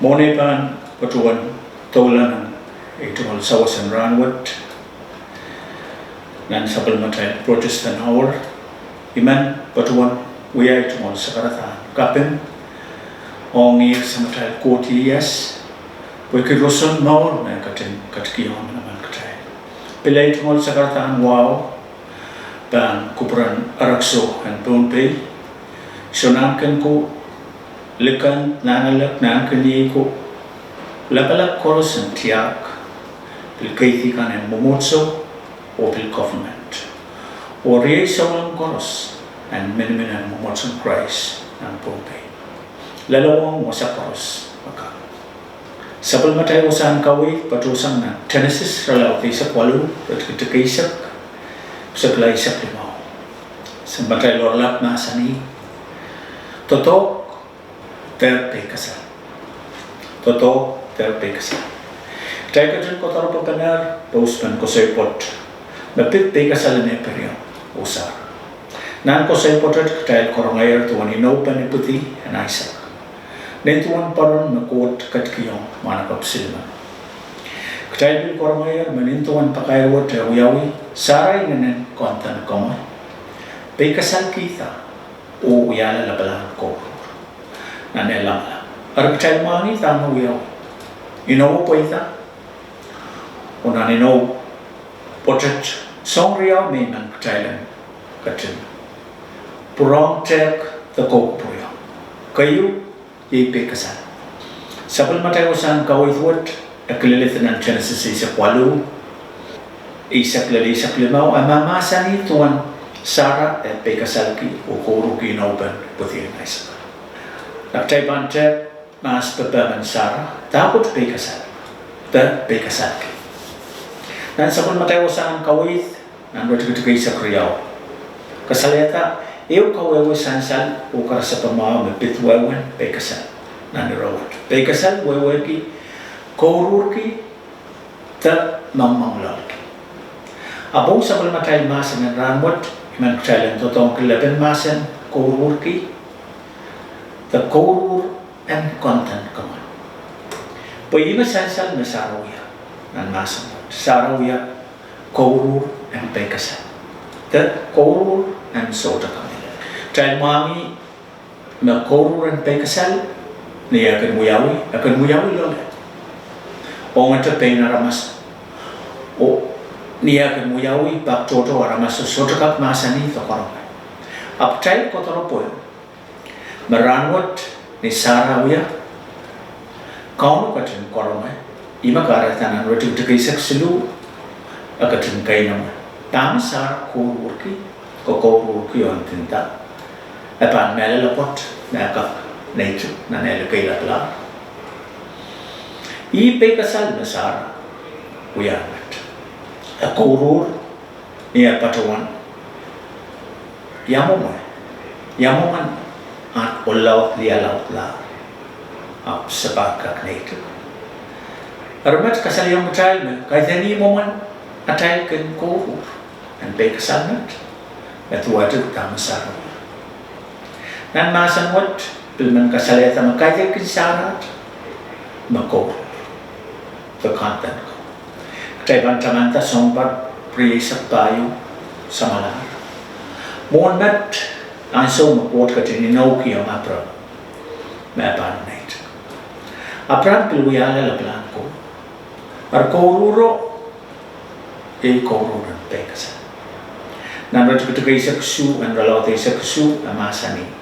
Monepan patuan tolan itu mal sawasan ranwat nan supplementary Protestant Hour iman patuan wiya itu mal sakaratan kapin ongi samatal kotias porque roson maur na katkiyon naman katay pilay itu mal sakaratan wow dan kupuran arakso and ponpay sonamkan ko lekan nangalak nankani ko labalak korosan tiak pil kaithikan and momotso o pil government o riay sawalang koros and minimin and momotson Christ ng Pompey lalawang wasa koros maka sabal matay usahan kawit patusang na Genesis ralaw kaysa kwalo at kitakaysak sa klaysak limaw sa matay lorlap na sani toto terpekasa toto terpekasa tayo dyan ko taro pagkanar pausman ko sa ipot mapit pekasa lene peryo usar nan ko sa ipot at tayo korongayar tuwan inopan ni puti and Isaac nen tuwan paron makot katkiyong manakapsilman tayo bil korongayar manintuwan pakayawat yawi saray nganen kontan komoy pekasal kita o uyala labalan ko nanelang arkitai mani tamo wiyaw ino po ita unan ino potet song riyaw may man kailan katin purong tek the kok puyo kayu ipe kasan sabal matay usan kawithwat akililit ng Genesis isa kwalo isak limaw amamasani tuwan Sarah at pekasalki o koro kinoban puti ang Isaac naktay bante mas pepaman Sarah takot pekasal ta pekasalki nan sabon matay usan kawith nan rotikay sa kriyaw kasaleta iyo kawewe sansal o karasa pamaw mapitwawan pekasal nan rawat pekasal wewe ki korur ki ta mamanglalki abong sabon matay masan ng ranwat iman kailan totong kilaban masan korur ki the korur and content kaman pwede sansal na sarawya ng masan sarawya korur and pekasal the korur and soda kami dahil mami na korur and pekasal niya akan muyawi lola o nga na ramas o niya akan muyawi baktoto ramas soda kap masani to korong aptay ko toro po maranwat ni sarawya kauno katin korong ima karatan roti tukaisak silu akatin kay naman tama sa korurki on tinta apan melalapot na kap nature na nalagay latla ipe kasal na sara uyangat a korur niya patawan yamuman at ulaw liyalaw la ap sabakak nature aramat kasal yung child me kahit hindi mo man atay kan korur and pe kasal nat at water tama sara nan masanwat pilman kasaleta makaya kinsarat mako the content ko kay bantamanta sompat priyesak tayo sa malar monat anso makot ka tininaw kiyang apra mapan night apra pilwiyala lablan ko ar koruro koruran pekasa nan ratukay sa kusu an ralawatay sa kusu amasani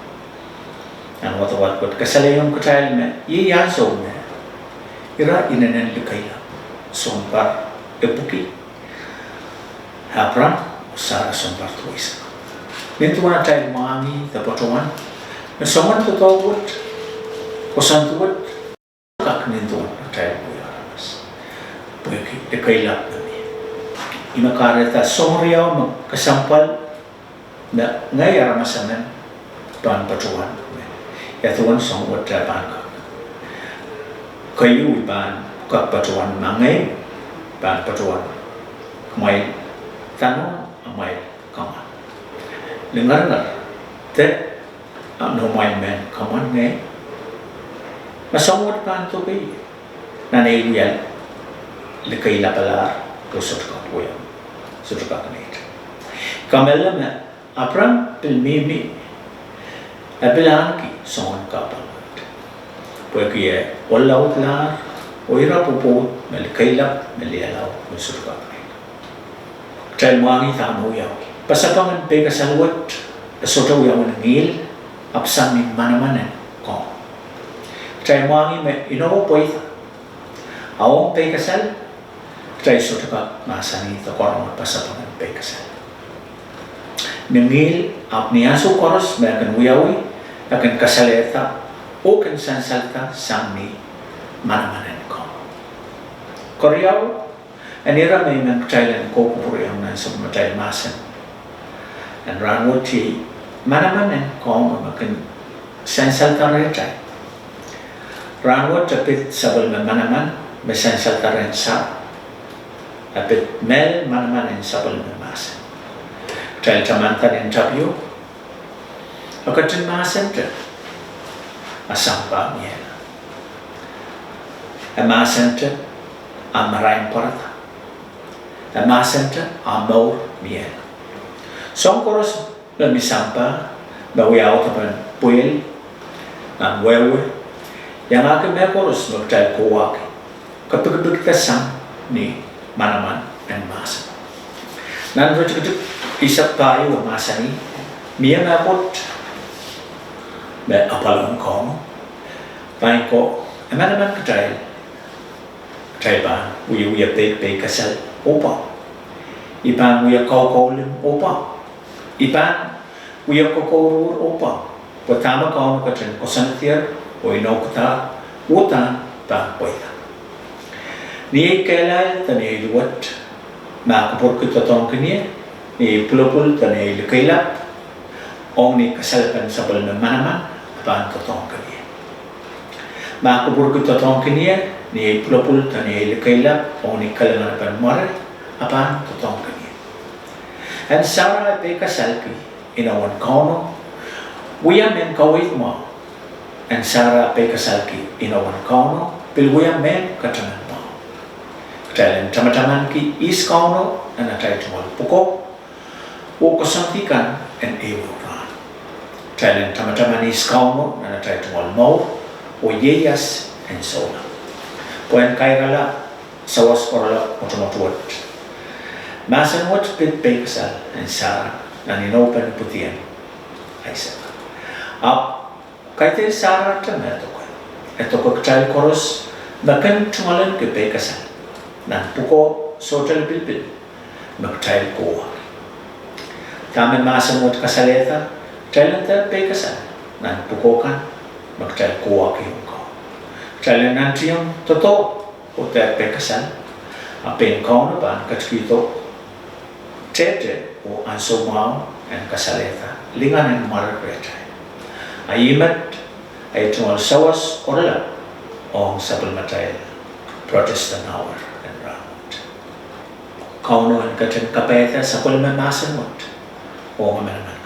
ang watawat kasalayong kutayal na iyaso na ira inanan lukaya sompar epuki hapram sara sompar tuisa nito na tayo mami tapatuan na soman tutawat kusan tuwat kak nito na tayo buyaramas puki dekailap nami imakareta somriyaw magkasampal na ngayaramasanan pan patuan yatuan song wata ban kayu ban kak patuan mangai ban patuan mai tanu mai kama dengar te no mai men kaman ngai Masawat pan to be. Nanay wiyal. Likay la palar. Kusot ka kuya. Sut ka kanit. Kamela me. Apram pilmimi. Abilan ki son kapal. Porque wala utlar. Oira puput. Melikay la. Melialaw. Sut ka kanit. Tral wangi tamo yaw. Pasapangan pe kasalwat. Soto yaw ngil. Apsang ni manamanan ko. Tray wangi me inowo poita. Awong pe kasal. Tray soto ka masani to korong pasapangan pe kasal. Nangil ap niaso koros me akan wiyawi akan kasaleta o kan sansalta sang ni manamanan ko. Koryaw anira may man trailan ko puriyang nan sa matay masan. And ranwati manamanan ko makan sansalta retay. Ranwat tapit sabal manaman may sansalta rin sa tapit mel manamanan sabal masan. Trail tamantan interview. Akatin masan ta asamba miel. Amasan ta amarain parata. Amasan ta amaur miel. Song koros lami sampa bawiaw tapan puel ang wewe. Yang akan may koros magtay kuwak. Kapag kasam ni manaman and masan. Nanro isap tayo ang masa ni miya mapot may apalong ko pain ko naman ka try ba uya pe kasal opa ipan uya kaulim opa ipan uya kaukur opa pertama kau ka tren kosantier o inokta utan pa poita ni kelal tani luwat makapur kita tong kenia ni pulupul tani likailap ong ni kasalpan sa balon manaman apaan totong kania. Makapur kita tong kenia ni pulupul tani likailap ong ni kalanganapan mara apaan totong kania. And Sarah pe kasalki inawan kono wiya men kawit mo. And Sarah pe kasalki inawan kono pilwiya men katanan mo. Katalan tamataman ki is kono na natay tumol puko o kasantikan and eworan. Katalan tamataman is kono na natay tumol mo o yeyas and sola. Puan kairala sawas orala motomotuat. Masan wat pit pe kasal and Sarah na ninopan putian ay Sarah. Kaitil Sarah tamato ko. Ito ko kachal koros bakan tumalan ke pe kasal. Nan puko sotal bilbil magtayal ko. Taman masan wat kasaleta talenta pe kasal. Nan puko kan magtayal ko yung ko. Talan nantiyong toto o tayo pe kasal. Apin ko na ba katskito tete o ansumao ang kasaleta linganan maragretay. Ayimat ay tumal sawas orala o sabal matay Protestant Hour and round. Kauno ang kacang kapeta sa kulman masan mo o mamanaman